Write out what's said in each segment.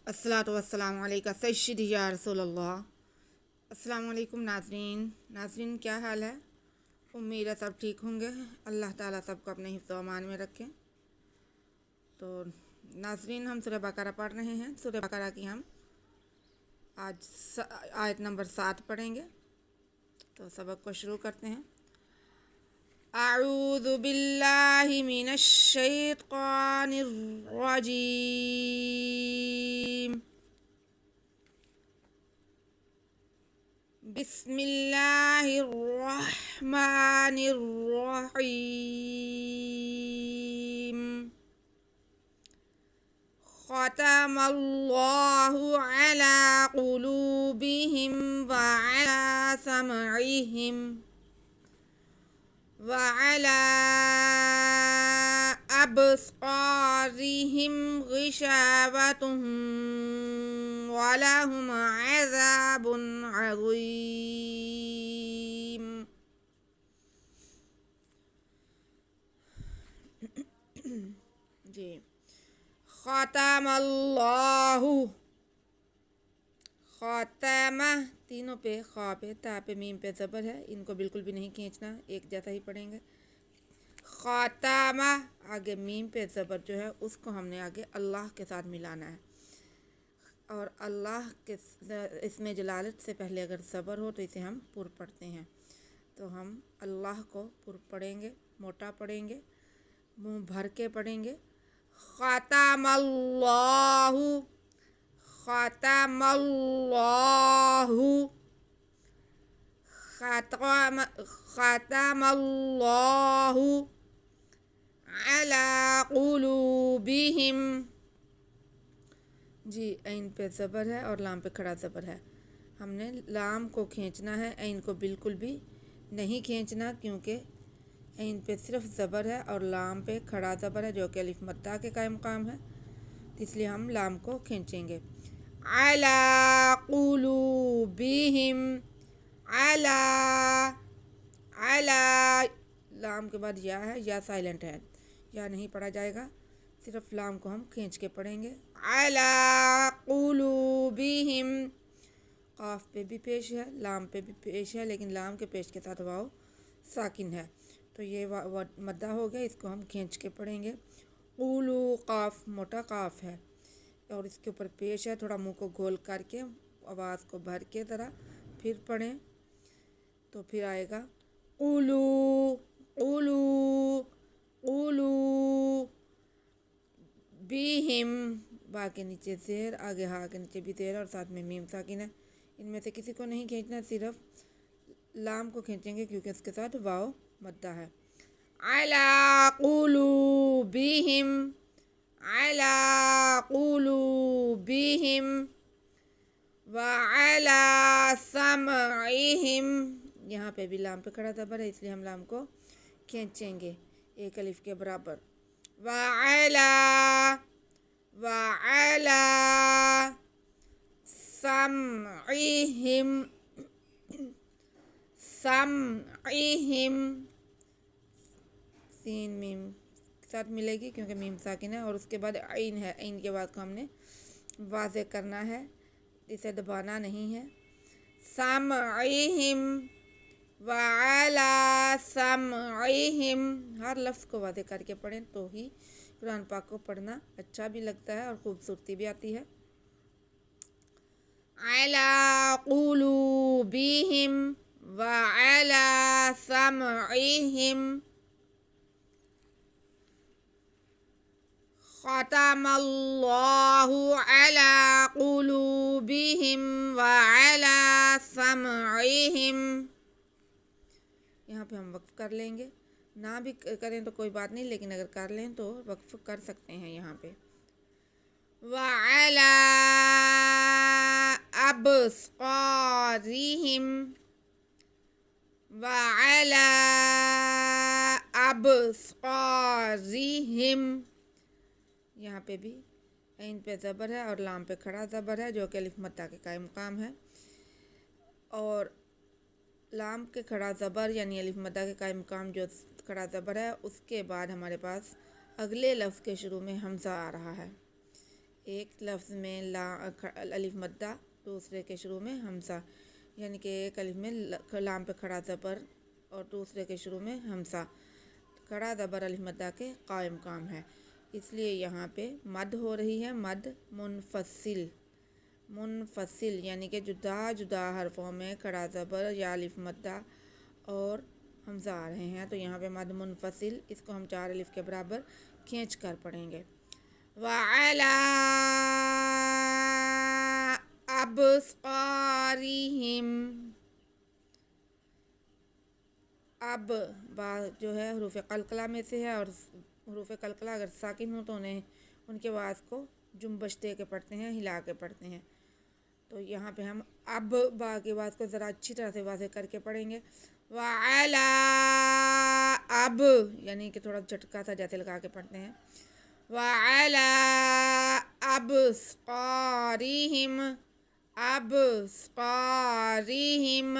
الصلاۃ والسلام علیکہ سیدی یا رسول اللہ۔ السلام علیکم ناظرین کیا حال ہے؟ امید ہے سب ٹھیک ہوں گے۔ اللہ تعالیٰ سب کو اپنے حفظ و امان میں رکھیں۔ تو ناظرین ہم سورہ بقرہ پڑھ رہے ہیں۔ سورہ بقرہ کی ہم آج آیت نمبر 7 پڑھیں گے، تو سبق کو شروع کرتے ہیں۔ اعوذ باللہ من الشیطان الرجیم، بسم اللہ الرحمن الرحیم۔ ختم اللہ علی قلوبہم وعلی سمعہم وعلی ابصارہم غشاوۃ وَلَهُمْ عَذَابٌ عَظِيمٌ۔ جی، ختم اللہ، خاتمہ تینوں پہ، خا پہ، تا پہ، میم پہ زبر ہے، ان کو بالکل بھی نہیں کھینچنا، ایک جیسا ہی پڑھیں گے۔ خاتمہ، آگے میم پہ زبر جو ہے اس کو ہم نے آگے اللہ کے ساتھ ملانا ہے، اور اللہ کے اس میں جلالت سے پہلے اگر زبر ہو تو اسے ہم پر پڑھتے ہیں، تو ہم اللہ کو پر پڑھیں گے، موٹا پڑھیں گے، منہ بھر کے پڑھیں گے۔ ختم اللہ، ختم اللہ، ختم اللہ علی قلوبہم، جی عین پہ زبر ہے اور لام پہ کھڑا زبر ہے، ہم نے لام کو کھینچنا ہے، عین کو بالکل بھی نہیں کھینچنا، کیونکہ عین پہ صرف زبر ہے اور لام پہ کھڑا زبر ہے جو کہ الف مدہ کے قائم مقام ہے، اس لیے ہم لام کو کھینچیں گے۔ علی قلوبہم، علی، علی، لام کے بعد یا ہے، یا سائلنٹ ہے، یا نہیں پڑھا جائے گا، صرف لام کو ہم کھینچ کے پڑھیں گے۔ علی قلوبہم، قاف پہ بھی پیش ہے، لام پہ بھی پیش ہے، لیکن لام کے پیش کے ساتھ واو ساکن ہے، تو یہ مدہ ہو گیا، اس کو ہم کھینچ کے پڑھیں گے۔ قولو، قاف موٹا قاف ہے اور اس کے اوپر پیش ہے، تھوڑا منہ کو گول کر کے آواز کو بھر کے ذرا پھر پڑھیں، تو پھر آئے گا قولو، قولو، قولو بیہم، با کے نیچے زیر، آگے ہا کے نیچے بھی زیر اور ساتھ میں میم ساکن ہے، ان میں سے کسی کو نہیں کھینچنا، صرف لام کو کھینچیں گے کیونکہ اس کے ساتھ واو مدہ ہے۔ علی قلوبہم، علی قلوبہم وعلی سمعہم، یہاں پہ بھی لام پہ کھڑا زبر ہے، اس لیے ہم لام کو کھینچیں گے ایک الف کے برابر۔ وعلی، وعلی سمعہم، سمعہم، سین میم ساتھ ملے گی کیونکہ میم ساکن ہے، اور اس کے بعد عین ہے، عین کے بعد کو ہم نے واضح کرنا ہے، اسے دبانا نہیں ہے۔ سمعہم، وعلی سمعہم، ہر لفظ کو واضح کر کے پڑھیں تو ہی قرآن پاک کو پڑھنا اچھا بھی لگتا ہے اور خوبصورتی بھی آتی ہے۔ علی قلوبہم وعلی سمعہم، ختم اللہ علی قلوبہم وعلی سمعہم، یہاں پہ ہم وقف کر لیں گے، نہ بھی کریں تو کوئی بات نہیں، لیکن اگر کر لیں تو وقف کر سکتے ہیں یہاں پہ۔ وعلی ابصارہم، وعلی ابصارہم، یہاں پہ بھی عین پہ زبر ہے اور لام پہ کھڑا زبر ہے جو کہ الف مدہ کے قائم مقام ہے، اور لام کے کھڑا زبر یعنی الف مدہ کے قائم مقام جو کھڑا زبر ہے، اس کے بعد ہمارے پاس اگلے لفظ کے شروع میں حمزہ آ رہا ہے، ایک لفظ میں الف مدہ، دوسرے کے شروع میں ہمزہ، یعنی کہ ایک الف میں لام پہ کھڑا زبر اور دوسرے کے شروع میں ہمزہ، کھڑا زبر الف مدہ کے قائم کام ہے، اس لیے یہاں پہ مد ہو رہی ہے، مد منفصل، منفصل یعنی کہ جدا جدا حرفوں میں کھڑا زبر یا الف مدہ اور حمزہ آ رہے ہیں، تو یہاں پہ مد منفصل، اس کو ہم 4 الف کے برابر کھینچ کر پڑھیں گے۔ وَعَلَىٰ أَبْصَارِهِمْ، اب با جو ہے حروف قلقلہ میں سے ہے، اور حروف قلقلہ اگر ساکن ہوں تو انہیں ان کے آواز کو جنبش دے کے پڑھتے ہیں، ہلا کے پڑھتے ہیں، تو یہاں پہ ہم اب با کی آواز کو ذرا اچھی طرح سے واضح کر کے پڑھیں گے۔ وَعَلَىٰ اب یعنی کہ تھوڑا جھٹکا سا جیسے لگا کے پڑھتے ہیں۔ وَعَلَىٰ أَبْصَارِهِمْ، أَبْصَارِهِمْ،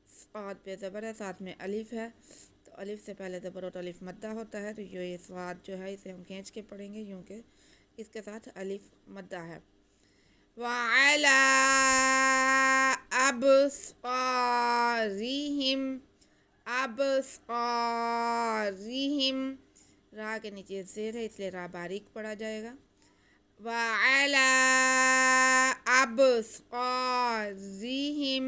صاد پہ زبر ہے، ساتھ میں الف ہے، تو الف سے پہلے زبر اور الف مدہ ہوتا ہے، تو یہ صاد جو ہے اسے ہم کھینچ کے پڑھیں گے، یوں کہ اس کے ساتھ الف مدہ ہے۔ وَعَلَىٰ أَبْصَارِهِمْ، أَبْصَارِهِمْ، را کے نیچے زیر ہے اس لیے را باریک پڑھا جائے گا۔ وَعَلَىٰ أَبْصَارِهِمْ،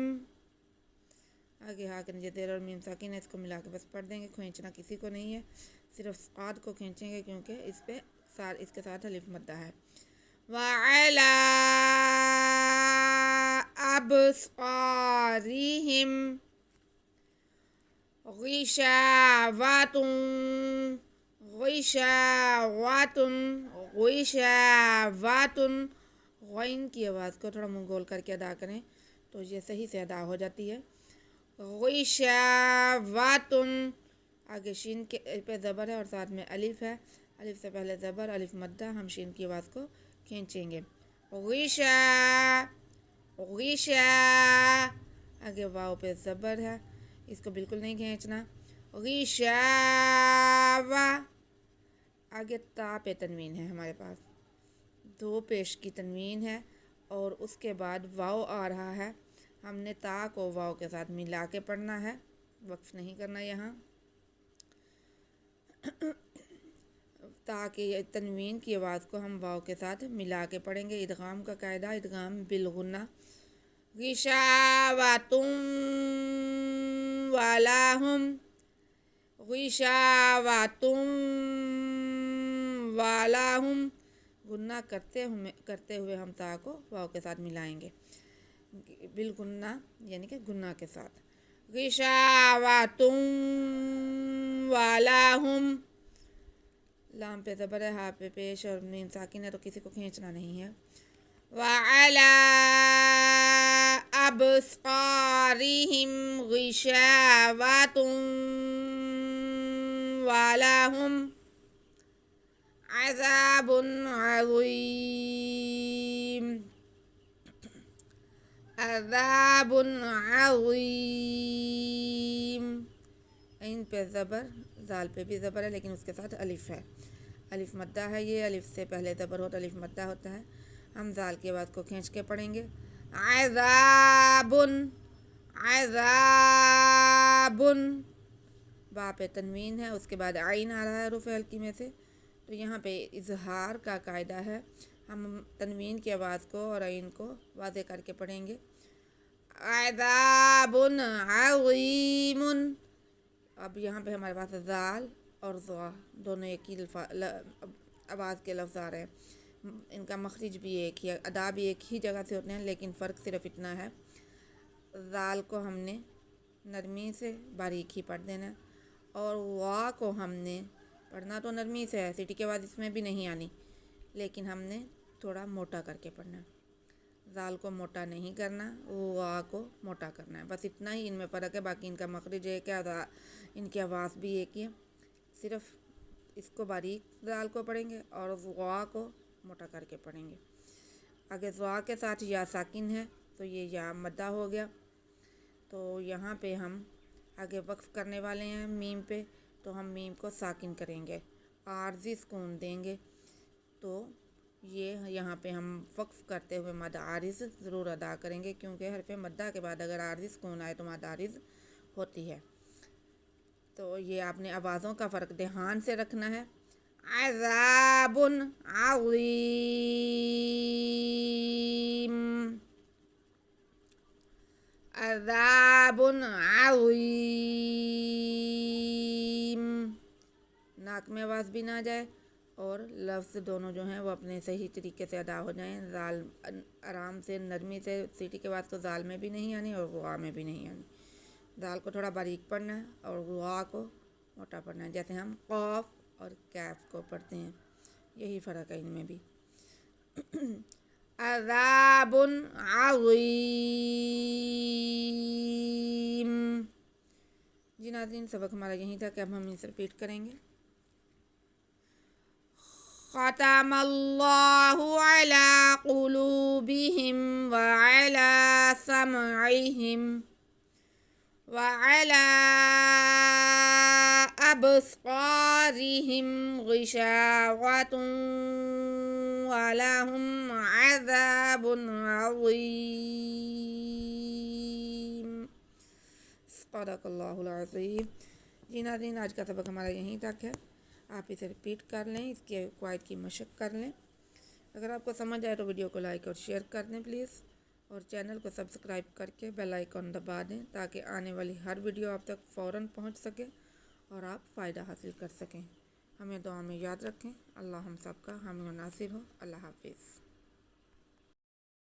آگے ہا کے نیچے زیر اور میم ساکن ہے، اس کو ملا کے بس پڑھ دیں گے، کھینچنا کسی کو نہیں ہے، صرف صاد کو کھینچیں گے کیونکہ اس کے ساتھ الف مدہ ہے۔ وَعَلَىٰ أَبْصَارِهِمْ غِشَاوَةٌ، غِشَاوَةٌ، غِشَاوَةٌ، غین کی آواز کو تھوڑا منہ گول کر کے ادا کریں تو یہ صحیح سے ادا ہو جاتی ہے۔ غِشَاوَةٌ، آگے شین کے پہ زبر ہے اور ساتھ میں الف ہے، الف سے پہلے زبر، الف مدہ، ہم شین کی آواز کو کھینچیں گے۔ غِشَا، غِشَا، آگے واو پہ زبر ہے، اس کو بالکل نہیں کھینچنا۔ غِشَاوَہ، آگے تا پہ تنوین ہے، ہمارے پاس 2 پیش کی تنوین ہے اور اس کے بعد واو آ رہا ہے، ہم نے تا کو واو کے ساتھ ملا کے پڑھنا ہے، وقف نہیں کرنا یہاں، تاکہ تنوین کی آواز کو ہم واو کے ساتھ ملا کے پڑھیں گے۔ ادغام کا قاعدہ ادغام بالغنہ۔ غِشَاوَةٌ وَلَهُمْ، غِشَاوَةٌ وَلَهُمْ، غنہ کرتے ہوئے ہم تا کو واو کے ساتھ ملائیں گے، بالغنہ یعنی کہ گنہ کے ساتھ۔ غِشَاوَةٌ وَلَهُمْ، لام پہ زبر ہے، ہا پہ پیش اور میم ساکن ہے تو کسی کو کھینچنا نہیں ہے۔ وَعَلَىٰ أَبْصَارِهِمْ غِشَاوَةٌ وَلَهُمْ عَذَابٌ عَظِيمٌ، عَذَابٌ عَظِيمٌ، عین پہ زبر، زال پہ بھی زبر ہے لیکن اس کے ساتھ الف ہے، الف مدہ ہے، یہ الف سے پہلے زبر ہوتا الف مدہ ہوتا ہے، ہم زال کی آواز کو کھینچ کے پڑھیں گے۔ عذاب، عذاب، با پہ تنوین ہے، اس کے بعد عین آ رہا ہے حروف ہلکی میں سے، تو یہاں پہ اظہار کا قاعدہ ہے، ہم تنوین کی آواز کو اور عین کو واضح کر کے پڑھیں گے۔ عذاب عظیم، اب یہاں پہ ہمارے پاس زال اور ضا دونوں ایک ہی آواز کے لفظ آ رہے ہیں، ان کا مخرج بھی ایک ہی ہے، ادا بھی ایک ہی جگہ سے ہوتے ہیں، لیکن فرق صرف اتنا ہے، زال کو ہم نے نرمی سے باریک ہی پڑھ دینا ہے، اور وا کو ہم نے پڑھنا تو نرمی سے ہے، سیٹی کے بعد اس میں بھی نہیں آنی، لیکن ہم نے تھوڑا موٹا کر کے پڑھنا ہے، زال کو موٹا نہیں کرنا، وا کو موٹا کرنا ہے، بس اتنا ہی ان میں فرق ہے، باقی ان کا مخرج ایک ہے، ان کی آواز بھی ایک ہی ہے، صرف اس کو باریک زال کو پڑھیں گے اور وا کو موٹا کر کے پڑھیں گے۔ آگے ضا کے ساتھ یا ساکن ہے تو یہ یا مدہ ہو گیا، تو یہاں پہ ہم آگے وقف کرنے والے ہیں میم پہ، تو ہم میم کو ساکن کریں گے، عارضی سکون دیں گے، تو یہ یہاں پہ ہم وقف کرتے ہوئے مد عارض ضرور ادا کریں گے، کیونکہ حرف مدہ کے بعد اگر عارض سکون آئے تو مد عارض ہوتی ہے۔ تو یہ آپ نے آوازوں کا فرق دھیان سے رکھنا ہے۔ عذاب عظیم، عذاب عظیم، ناک میں آواز بھی نہ جائے اور لفظ دونوں جو ہیں وہ اپنے صحیح طریقے سے ادا ہو جائیں۔ زال آرام سے نرمی سے سیٹی کے بعد تو زال میں بھی نہیں آنی اور غا میں بھی نہیں آنی۔ دال کو تھوڑا باریک پڑھنا ہے اور غا کو موٹا پڑھنا ہے، جیسے ہم قاف اور کیف کو پڑھتے ہیں، یہی فرق ہے ان میں بھی۔ عذاب عظیم۔ جی ناظرین، سبق ہمارا یہیں تھا کہ اب ہم اسے ریپیٹ کریں گے۔ ختم اللہ علی قلوبہم وعلی سمعہم وعلی ابصارہم غشاوۃ ولہم عذاب عظیم۔ صدق اللہ العظیم۔ جی ناظرین، آج کا سبق ہمارا یہیں تک ہے، آپ اسے ریپیٹ کر لیں، اس کے قواعد کی مشق کر لیں۔ اگر آپ کو سمجھ آئے تو ویڈیو کو لائک اور شیئر کر دیں پلیز، اور چینل کو سبسکرائب کر کے بیل آئیکن دبا دیں تاکہ آنے والی ہر ویڈیو آپ تک فوراً پہنچ سکے اور آپ فائدہ حاصل کر سکیں۔ ہمیں دعا میں یاد رکھیں۔ اللہ ہم سب کا حامی و ناصر ہو۔ اللہ حافظ۔